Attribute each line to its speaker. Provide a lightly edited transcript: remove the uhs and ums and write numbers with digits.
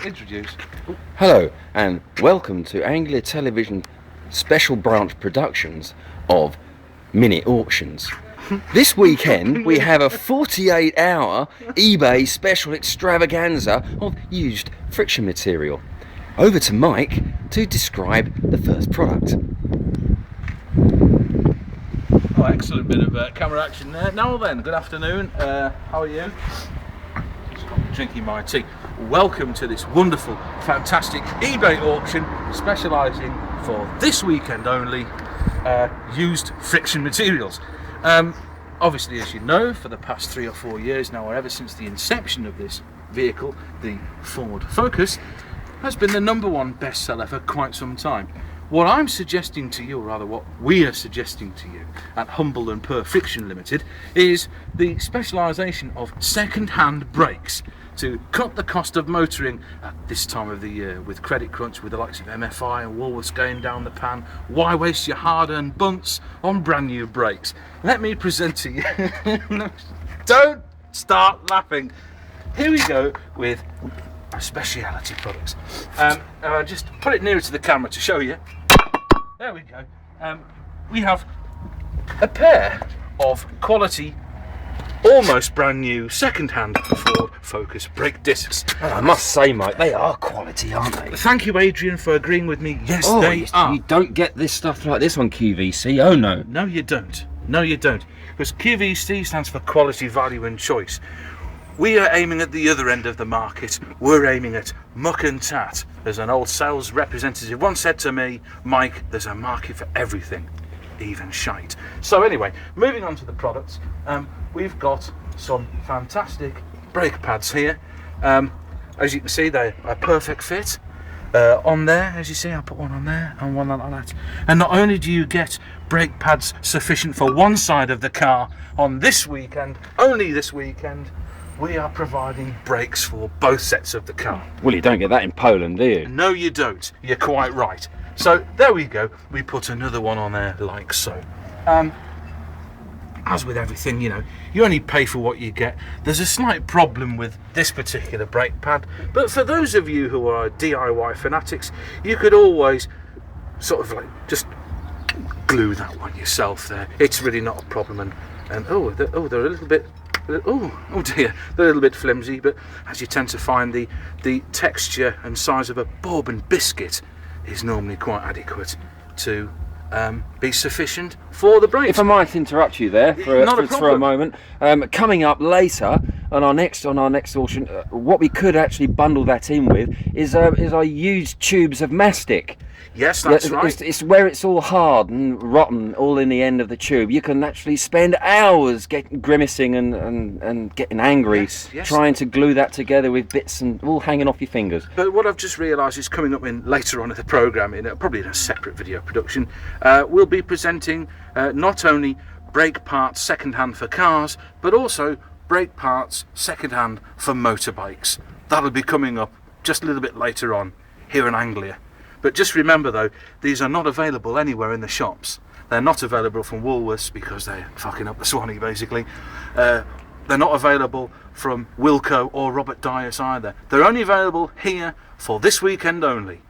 Speaker 1: Introduce.
Speaker 2: Hello and welcome to Anglia Television Special Branch Productions of Minute Auctions. This weekend we have a 48-hour eBay special extravaganza of used friction material. Over to Mike to describe the first product.
Speaker 1: Oh, excellent bit of camera action there. Now then, good afternoon. How are you? Just drinking my tea. Welcome to this wonderful, fantastic eBay auction, specialising for this weekend only, used friction materials. Obviously, as you know, for the past 3 or 4 years now, or ever since the inception of this vehicle, the Ford Focus has been the #1 bestseller for quite some time. What I'm suggesting to you, or rather what we are suggesting to you at Humble and Per Friction Limited, is the specialisation of second-hand brakes to cut the cost of motoring at this time of the year. With credit crunch, with the likes of MFI and Woolworths going down the pan, why waste your hard-earned bunts on brand new brakes? Let me present to you don't start laughing. Here we go with our speciality products. Just put it nearer to the camera to show you. There we go. We have a pair of quality, almost brand new second-hand Ford Focus brake discs.
Speaker 2: I must say, Mike, they are quality, aren't they?
Speaker 1: Thank you, Adrian, for agreeing with me. Yes, they are.
Speaker 2: You don't get this stuff like this on QVC. Oh no.
Speaker 1: No, you don't. No, you don't. Because QVC stands for quality, value and choice. We are aiming at the other end of the market. We're aiming at muck and tat. As an old sales representative once said to me, Mike, there's a market for everything, even shite. So anyway, moving on to the products, we've got some fantastic brake pads here. As you can see, they're a perfect fit. On there, as you see, I put one on there and one like that. And not only do you get brake pads sufficient for one side of the car on this weekend, only this weekend, we are providing brakes for both sets of the car.
Speaker 2: Well, you don't get that in Poland, do you?
Speaker 1: No, you don't. You're quite right. So there we go. We put another one on there like so. As with everything, you know, you only pay for what you get. There's a slight problem with this particular brake pad, but for those of you who are DIY fanatics, you could always sort of like just glue that one yourself there. It's really not a problem. And they're a little bit, oh dear, they're a little bit flimsy, but as you tend to find, the texture and size of a bourbon biscuit is normally quite adequate to be sufficient for the brakes.
Speaker 2: If I might interrupt you there for a moment, coming up later on our next auction, what we could actually bundle that in with is our used tubes of mastic.
Speaker 1: Yes, that's right.
Speaker 2: It's where it's all hard and rotten, all in the end of the tube. You can actually spend hours grimacing and getting angry, yes. Trying to glue that together with bits and all hanging off your fingers.
Speaker 1: But what I've just realised is coming up later on in the programme, probably in a separate video production, we'll be presenting not only brake parts second-hand for cars, but also brake parts second-hand for motorbikes. That'll be coming up just a little bit later on here in Anglia. But just remember though, these are not available anywhere in the shops. They're not available from Woolworths because they're fucking up the Swanee basically. They're not available from Wilko or Robert Dyas either. They're only available here for this weekend only.